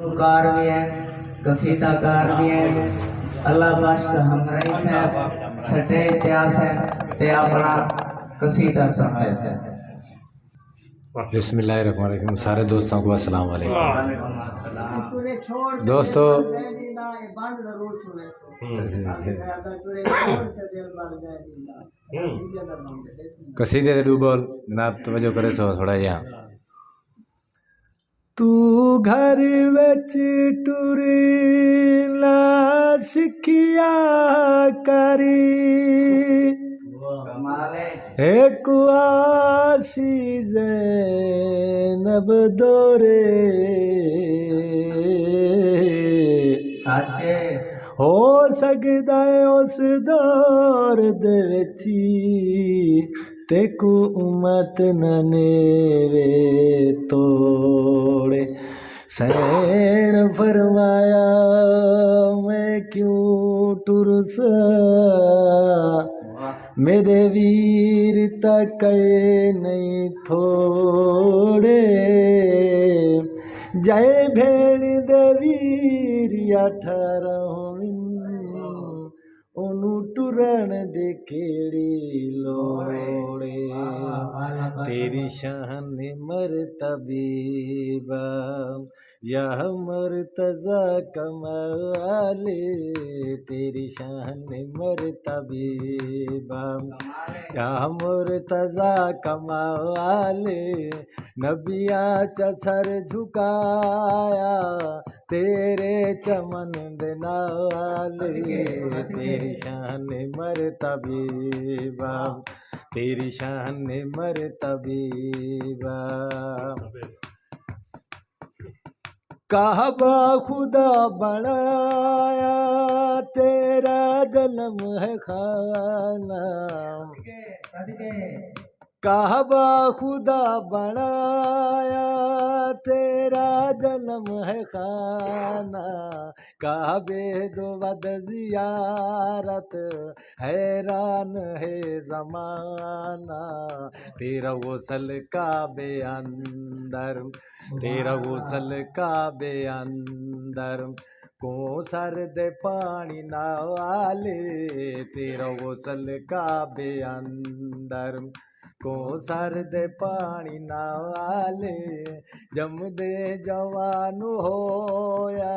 Car भी है, कसीदाकार भी है। अल्लाह बास्ट हमराई साहब सटे इतिहास है ते अपना कसीदा सुनाए से। बिस्मिल्लाहिर्रहमानिर्रहीम। सारे दोस्तों को अस्सलाम वालेकुम। दोस्तों कसीदे दे डूबल जनाब तवज्जो करे सो थोड़ा यहाँ तू घर विच टुरी ना सिखिया करी एक आसी ज़ैनब दोरे साचे हो सकदा है उस दौर दे विच तेकू उम्मत न नेवे तोड़े सैन फरमाया मैं क्यों टुरसा मेरे वीर तक नहीं थोड़े जय भेड़ दे वीर अठारह ओनू टुरन दे केड़ी लोड़े तेरी शान मरतबीबा यह मर्तज़ा कमाले तेरी शान मरतबीबा यह मर्तज़ा कमाले नबिया चसर झुकाया तेरे चमन नाले तेरी शान मरतबीबा तेरी शान मरतबीबा काबा खुदा बनाया तेरा जन्म है खाना काबा खुदा बनाया तेरा जन्म है खाना काबे दो बद जियारत हैरान है जमाना तेरा गुसल काबे अंदर तेरा गुसल काबे अंदर को सर्द पानी नाले तेरा गुसल काबे अंदर को सर्द पानी नाले जमदे जवान होया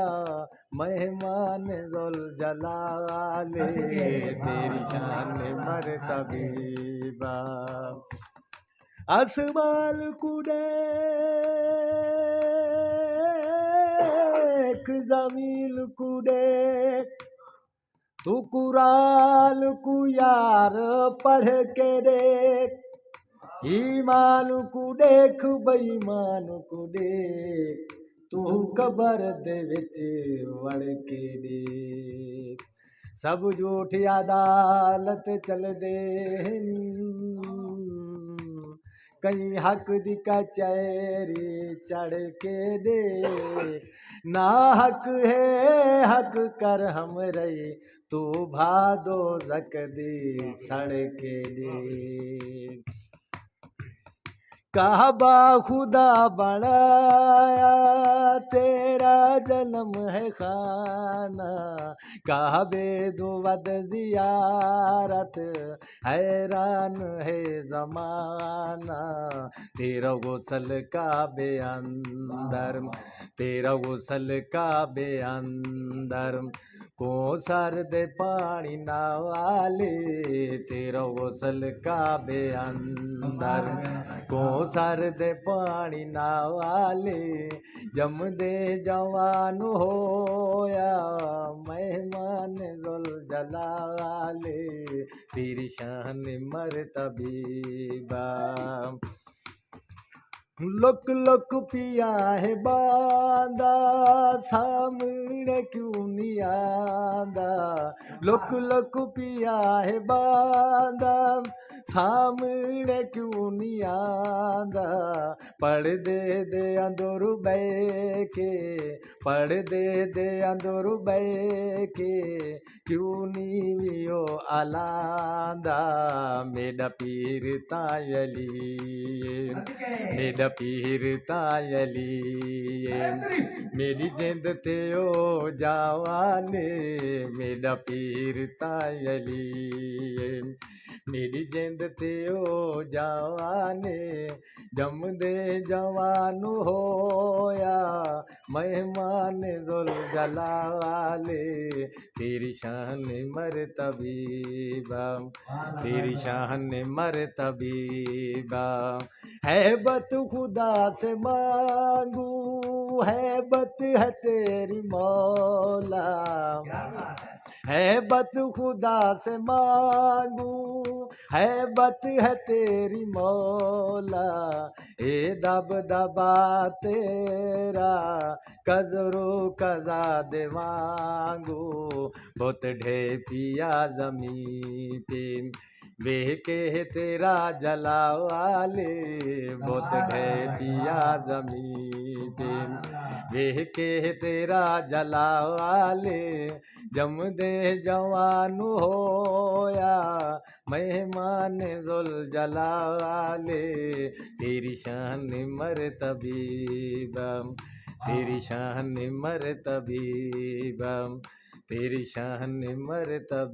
मेहमान जुल जलाले तेरी शान मरतबीबा असमाल कुडे जमील कुडे तू कुरान को यार पढ़ के देख ईमान को देख बेईमान को देख तू कबर दे विच वड़ के देख सब झूठी अदालत चल दे कहीं हक दी कचहरी चढ़ के दे ना हक है हक कर हम रही तू भादो जक दी सड़ के दे काबा खुदा बनाया तेरा जन्म है खाना काबे दो वद जियारत हैरान है जमाना तेरा गुसल काबे अंदर तेरा गुसल काबे अंदर को सर्द पानी नाले तेरा गुसल काबे अंदर को सर्द पानी नाले जमदे जवान होया मेहमान जुल जलाले तेरी शान मरतबीबा लुक लुक पिया है बांदा सामने क्यों नहीं आंदा लुक लुक पिया है बांदा सामने क्यों नहीं आंदा पर्दे दे अंदर बह के पर्दे दे अंदर बह के क्यों नहीं वियो अलांदा मेरा पीर तायली मेरा पीर तायली मेरी जिंद ते ओ जावाने मेरा पीर तायली मेरी जिंद ते ओ जावाने जमदे जवान होया मेहमान जुल जलाले तेरी शान मरतबीबा तेरी शान मरतबीबा है बत खुदा से मांगू है बत है तेरी मौला है बत खुदा से मांगू है बत है तेरी मौला ए दब दबा तेरा कजरो कजा दे मांगू बहुत ढे पिया जमी पे बेके तेरा जला वाले बहुत ढे पिया जमी पे बेके तेरा जला वाले जम दे जवान होया मेहमान जुल जला वाले तेरी शान मरतबीबम तेरी शान मरतबीबम तेरी शान मरतबीब